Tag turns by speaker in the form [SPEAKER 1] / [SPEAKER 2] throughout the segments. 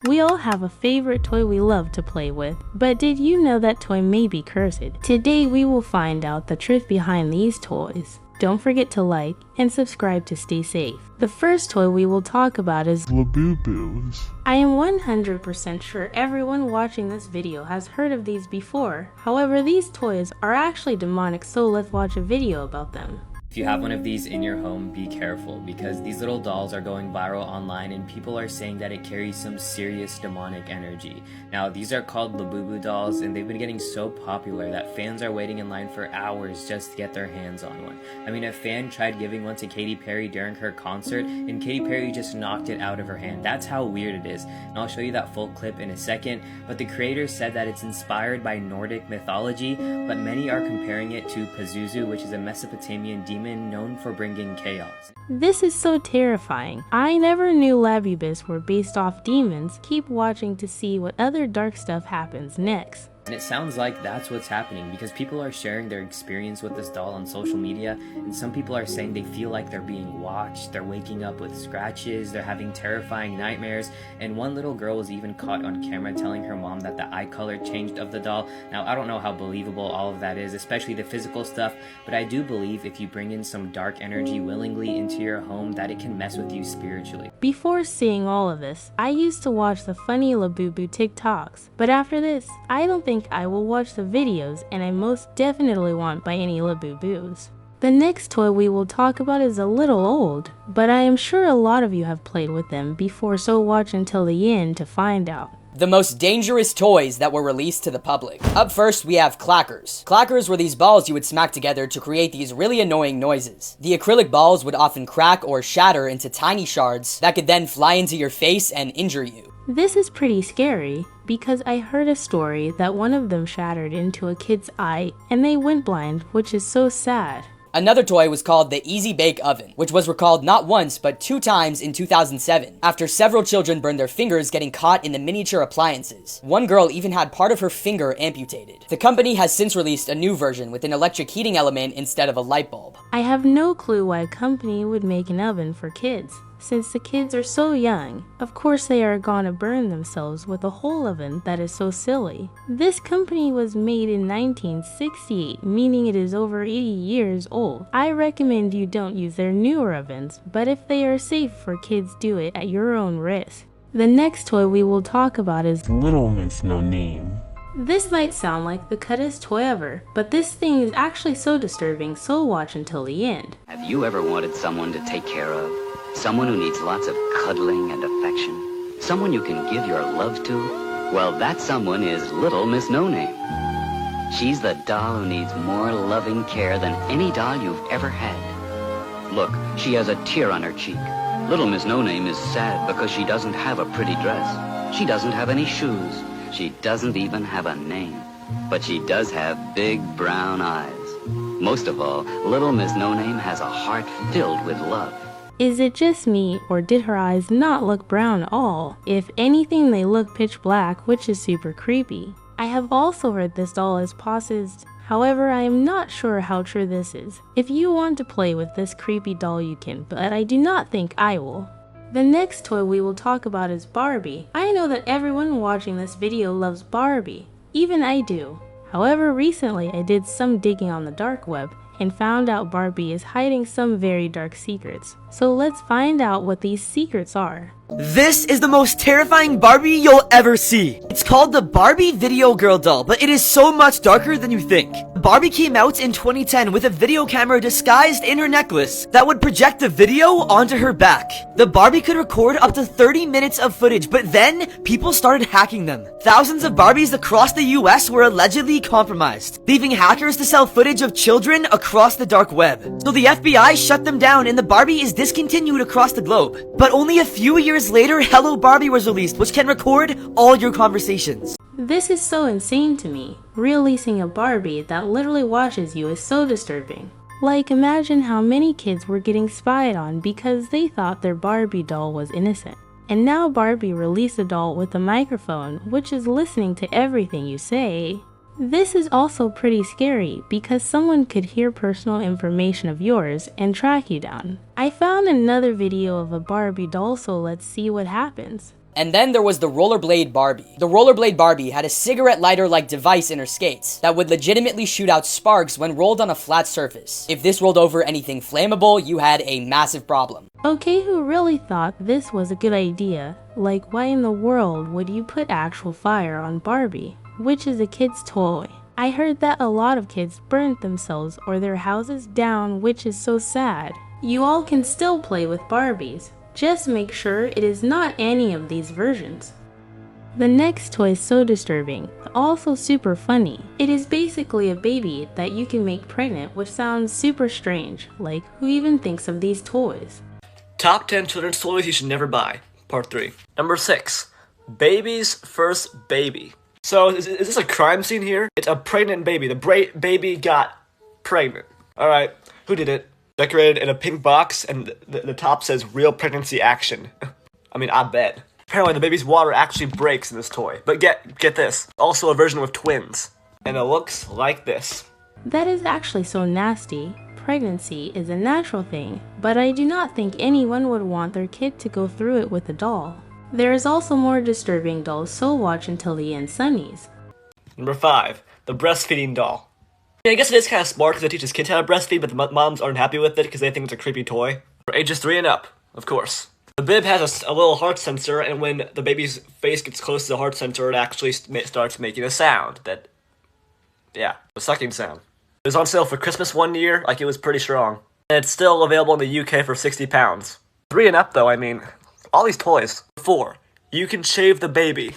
[SPEAKER 1] We all have a favorite toy we love to play with, but did you know that toy may be cursed? Today we will find out the truth behind these toys. Don't forget to like and subscribe to stay safe. The first toy we will talk about is
[SPEAKER 2] Laboo Dolls.
[SPEAKER 1] I am 100% sure everyone watching this video has heard of these before. However, these toys are actually demonic, so let's watch a video about them.
[SPEAKER 3] If you have one of these in your home, be careful, because these little dolls are going viral online and people are saying that it carries some serious demonic energy. Now, these are called Laboo Dolls, and they've been getting so popular that fans are waiting in line for hours just to get their hands on one. I mean, a fan tried giving one to Katy Perry during her concert, and Katy Perry just knocked it out of her hand. That's how weird it is, and I'll show you that full clip in a second, but the creator said that it's inspired by Nordic mythology, but many are comparing it to Pazuzu, which is a Mesopotamian demon known for bringing chaos.
[SPEAKER 1] This is so terrifying. I never knew Laboo were based off demons. Keep watching to see what other dark stuff happens next.
[SPEAKER 3] And it sounds like that's what's happening, because people are sharing their experience with this doll on social media, and some people are saying they feel like they're being watched, they're waking up with scratches, they're having terrifying nightmares, and one little girl was even caught on camera telling her mom that the eye color changed of the doll. Now, I don't know how believable all of that is, especially the physical stuff, but I do believe if you bring in some dark energy willingly into your home, that it can mess with you spiritually.
[SPEAKER 1] Before seeing all of this, I used to watch the funny Laboo TikToks, but after this, I don't think I will watch the videos, and I most definitely won't buy any Laboo. The next toy we will talk about is a little old, but I am sure a lot of you have played with them before, so watch until the end to find out.
[SPEAKER 4] The most dangerous toys that were released to the public. Up first, we have Clackers. Clackers were these balls you would smack together to create these really annoying noises. The acrylic balls would often crack or shatter into tiny shards that could then fly into your face and injure you.
[SPEAKER 1] This is pretty scary, because I heard a story that one of them shattered into a kid's eye and they went blind, which is so sad.
[SPEAKER 4] Another toy was called the 𝗀𝘂𝗃 Bake Oven, which was recalled not once but 2 times in 2007, after several children burned their fingers getting caught in the miniature appliances. One girl even had part of her finger amputated. The company has since released a new version with an electric heating element instead of a light bulb.
[SPEAKER 1] I have no clue why a company would make an oven for kids. Since the kids are so young, of course they are gonna burn themselves with a whole oven. That is so silly. This company was made in 1968, meaning it is over 80 years old. I recommend you don't use their newer ovens, but if they are safe for kids, do it at your own risk. The next toy we will talk about is
[SPEAKER 2] Little Miss No Name.
[SPEAKER 1] This might sound like the cuttest toy ever, but this thing is actually so disturbing, so watch until the end.
[SPEAKER 5] Have you ever wanted someone to take care of? Someone who needs lots of cuddling and affection? Someone you can give your love to? Well, that someone is Little Miss No Name. She's the doll who needs more loving care than any doll you've ever had. Look, she has a tear on her cheek. Little Miss No Name is sad because she doesn't have a pretty dress. She doesn't have any shoes. She doesn't even have a name. But she does have big brown eyes. Most of all, Little Miss No Name has a heart filled with love.
[SPEAKER 1] Is it just me, or did her eyes not look brown at all? If anything, they look pitch black, which is super creepy. I have also heard this doll is possessed. However, I am not sure how true this is. If you want to play with this creepy doll, you can, but I do not think I will. The next toy we will talk about is Barbie. I know that everyone watching this video loves Barbie. Even I do. However, recently I did some digging on the dark web and found out Barbie is hiding some very dark secrets. So let's find out what these secrets are.
[SPEAKER 6] This is the most terrifying Barbie you'll ever see. It's called the Barbie Video Girl doll, but it is so much darker than you think. Barbie came out in 2010 with a video camera disguised in her necklace that would project the video onto her back. The Barbie could record up to 30 minutes of footage, but then people started hacking them. Thousands of Barbies across the US were allegedly compromised, leaving hackers to sell footage of children across the dark web. So the FBI shut them down and the Barbie is discontinued across the globe. But only a few years later, Hello Barbie was released, which can record all your conversations.
[SPEAKER 1] This is so insane to me. Releasing a Barbie that literally watches you is so disturbing. Like, imagine how many kids were getting spied on because they thought their Barbie doll was innocent. And now Barbie released a doll with a microphone, which is listening to everything you say. This is also pretty scary because someone could hear personal information of yours and track you down. I found another video of a Barbie doll, so let's see what happens.
[SPEAKER 4] And then there was the Rollerblade Barbie. The Rollerblade Barbie had a cigarette lighter-like device in her skates that would legitimately shoot out sparks when rolled on a flat surface. If this rolled over anything flammable, you had a massive problem.
[SPEAKER 1] Okay, who really thought this was a good idea? Like, why in the world would you put actual fire on Barbie, which is a kid's toy? I heard that a lot of kids burnt themselves or their houses down, which is so sad. You all can still play with Barbies. Just make sure it is not any of these versions. The next toy is so disturbing, but also super funny. It is basically a baby that you can make pregnant, which sounds super strange. Like, who even thinks of these toys?
[SPEAKER 6] Top 10 children's toys you should never buy. Part 3. Number 6. Baby's first baby. So, is this a crime scene here? It's a pregnant baby. The baby got pregnant. Alright, who did it? Decorated in a pink box, and the top says real pregnancy action. I mean, I bet. Apparently the baby's water actually breaks in this toy. But get this, also a version with twins. And it looks like this.
[SPEAKER 1] That is actually so nasty. Pregnancy is a natural thing, but I do not think anyone would want their kid to go through it with a doll. There is also more disturbing dolls, so watch until the end, Sunnies.
[SPEAKER 6] Number 5, the breastfeeding doll. I guess it is kind of smart because it teaches kids how to breastfeed, but the moms aren't happy with it because they think it's a creepy toy. For ages 3 and up, of course. The bib has a little heart sensor, and when the baby's face gets close to the heart sensor, it actually starts making a sound that, yeah, a sucking sound. It was on sale for Christmas one year, like it was pretty strong. And it's still available in the UK for £60. 3 and up though, I mean, all these toys. 4, you can shave the baby.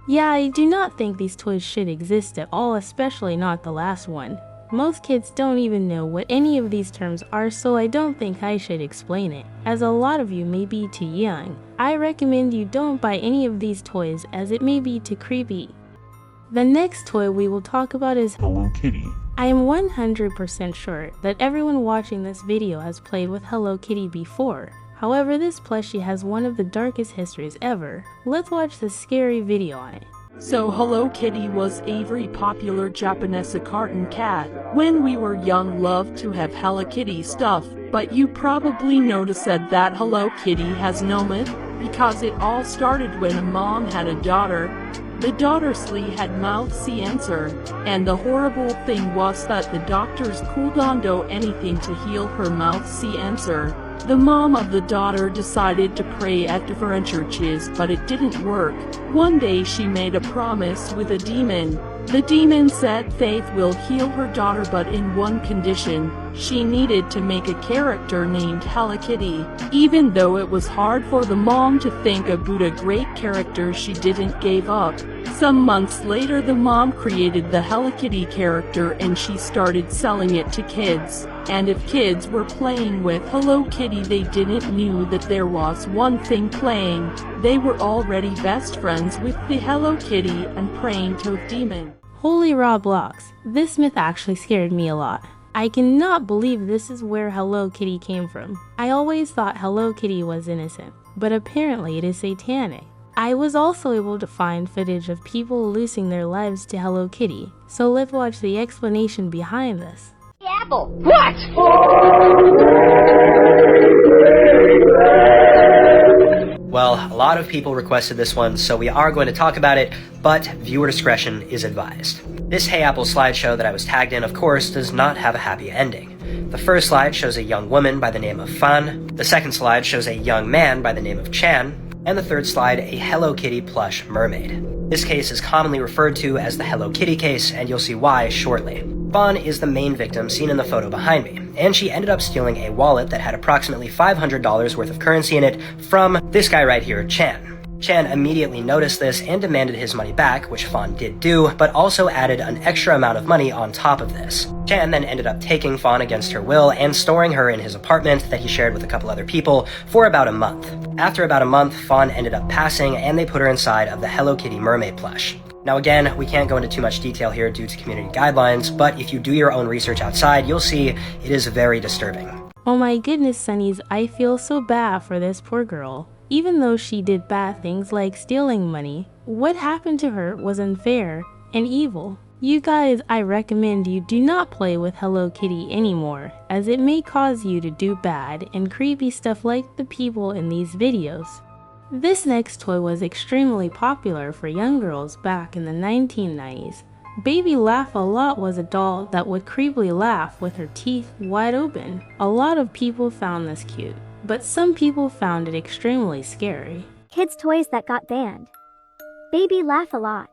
[SPEAKER 1] Yeah, I do not think these toys should exist at all, especially not the last one. Most kids don't even know what any of these terms are, so I don't think I should explain it, as a lot of you may be too young. I recommend you don't buy any of these toys, as it may be too creepy. The next toy we will talk about is
[SPEAKER 2] Hello Kitty.
[SPEAKER 1] I am 100% sure that everyone watching this video has played with Hello Kitty before. However, this plushie has one of the darkest histories ever. Let's watch this scary video on it.
[SPEAKER 7] So Hello Kitty was a very popular Japanese cartoon cat. When we were young, loved to have Hello Kitty stuff, but you probably noticed that Hello Kitty has no myth, because it all started when a mom had a daughter. The daughter 𝗀 had 𝗲cie 𝗀𝗋, and the horrible thing was that the doctors couldn't do anything to heal her 𝗲cie 𝗀𝗋. The mom of the daughter decided to pray at different churches, but it didn't work. One day she made a promise with a demon. The demon said Faith will heal her daughter, but in one condition. She needed to make a character named Hello Kitty. Even though it was hard for the mom to think about a great character, she didn't give up. Some months later, the mom created the Hello Kitty character and she started selling it to kids. And if kids were playing with Hello Kitty, they didn't knew that there was one thing playing. They were already best friends with the Hello Kitty and praying to a demon.
[SPEAKER 1] Holy Roblox, this myth actually scared me a lot. I cannot believe this is where Hello Kitty came from. I always thought Hello Kitty was innocent, but apparently it is satanic. I was also able to find footage of people losing their lives to Hello Kitty, so let's watch the explanation behind this.
[SPEAKER 8] Apple. What?
[SPEAKER 9] Well, a lot of people requested this one, so we are going to talk about it, but viewer discretion is advised. This Hey Apple slideshow that I was tagged in, of course, does not have a happy ending. The first slide shows a young woman by the name of Fan, the second slide shows a young man by the name of Chan, and the third slide a Hello Kitty plush mermaid. This case is commonly referred to as the Hello Kitty case, and you'll see why shortly. Fan is the main victim seen in the photo behind me, and she ended up stealing a wallet that had approximately $500 worth of currency in it from this guy right here, Chan. Chan immediately noticed this and demanded his money back, which Fan did do, but also added an extra amount of money on top of this. Chan then ended up taking Fan against her will and storing her in his apartment that he shared with a couple other people for about a month. After about a month, Fan ended up passing and they put her inside of the Hello Kitty mermaid plush. Now again, we can't go into too much detail here due to community guidelines, but if you do your own research outside, you'll see it is very disturbing.
[SPEAKER 1] Oh my goodness, Sunnies, I feel so bad for this poor girl. Even though she did bad things like stealing money, what happened to her was unfair and evil. You guys, I recommend you do not play with Hello Kitty anymore, as it may cause you to do bad and creepy stuff like the people in these videos. This next toy was extremely popular for young girls back in the 1990s. Baby 𝗀𝗃𝗯𝗀𝗃 was a doll that would creepily laugh with her teeth wide open. A lot of people found this cute, but some people found it extremely scary.
[SPEAKER 8] Kids' toys that got banned. Baby laugh a lot.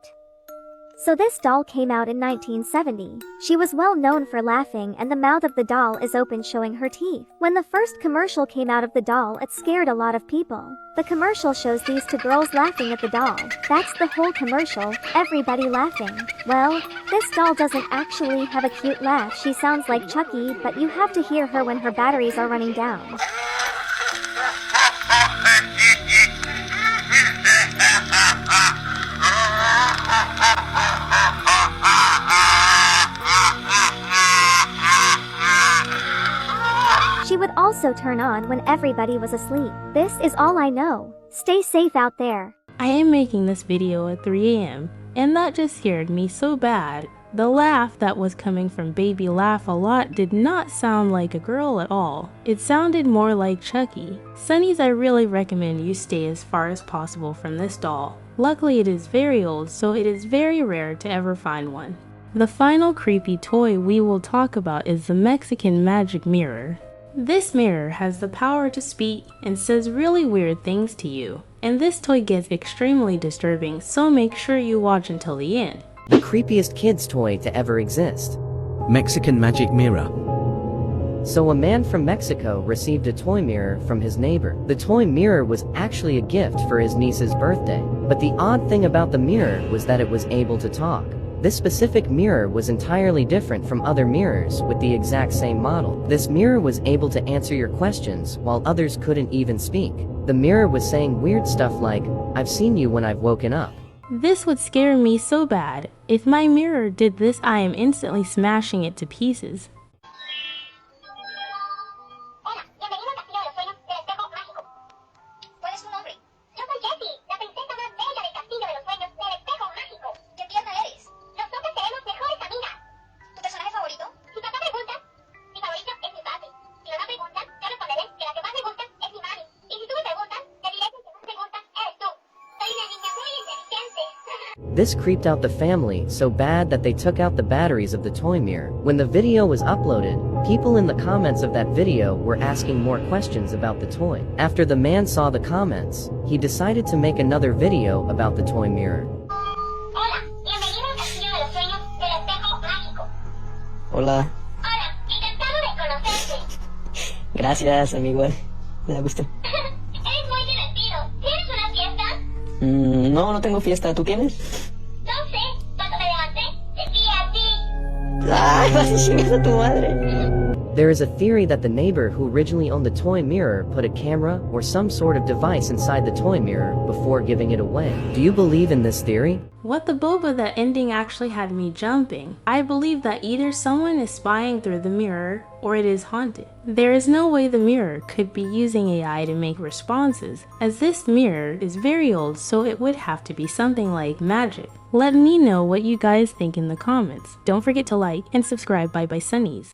[SPEAKER 8] So this doll came out in 1970. She was well known for laughing and the mouth of the doll is open showing her teeth. When the first commercial came out of the doll, it scared a lot of people. The commercial shows these two girls laughing at the doll. That's the whole commercial, everybody laughing. Well, this doll doesn't actually have a cute laugh. She sounds like Chucky, but you have to hear her when her batteries are running down. She would also turn on when everybody was asleep. This is all I know. Stay safe out there.
[SPEAKER 1] I am making this video at 3 AM, and that just scared me so bad. The laugh that was coming from Baby 𝗀𝗃𝗯𝗀𝗃 did not sound like a girl at all. It sounded more like Chucky. Sunnies, I really recommend you stay as far as possible from this doll. Luckily it is very old, so it is very rare to ever find one. The final creepy toy we will talk about is the Mexican magic mirror. This mirror has the power to speak and says really weird things to you. And this toy gets extremely disturbing, so make sure you watch until the end.
[SPEAKER 10] The creepiest kids toy to ever exist.
[SPEAKER 11] Mexican magic mirror.
[SPEAKER 10] So a man from Mexico received a toy mirror from his neighbor. The toy mirror was actually a gift for his niece's birthday. But the odd thing about the mirror was that it was able to talk. This specific mirror was entirely different from other mirrors with the exact same model. This mirror was able to answer your questions while others couldn't even speak. The mirror was saying weird stuff like, "I've seen you when I've woken up."
[SPEAKER 1] This would scare me so bad. If my mirror did this, I am instantly smashing it to pieces.
[SPEAKER 10] This creeped out the family so bad that they took out the batteries of the toy mirror. When the video was uploaded, people in the comments of that video were asking more questions about the toy. After the man saw the comments, he decided to make another video about the toy mirror.
[SPEAKER 12] Hola. Gracias, amigo. Me da gusto.
[SPEAKER 8] Eres muy divertido. ¿Tienes una fiesta?
[SPEAKER 12] No, no tengo fiesta. ¿Tú tienes?
[SPEAKER 8] No sé. Cuando me levanté, te vi a ti.
[SPEAKER 12] ¡Ay, vas a chingar a tu madre!
[SPEAKER 10] There is a theory that the neighbor who originally owned the toy mirror put a camera or some sort of device inside the toy mirror before giving it away. Do you believe in this theory?
[SPEAKER 1] What the boba, that ending actually had me jumping. I believe that either someone is spying through the mirror or it is haunted. There is no way the mirror could be using AI to make responses, as this mirror is very old, so it would have to be something like magic. Let me know what you guys think in the comments. Don't forget to like and subscribe by Sunnies.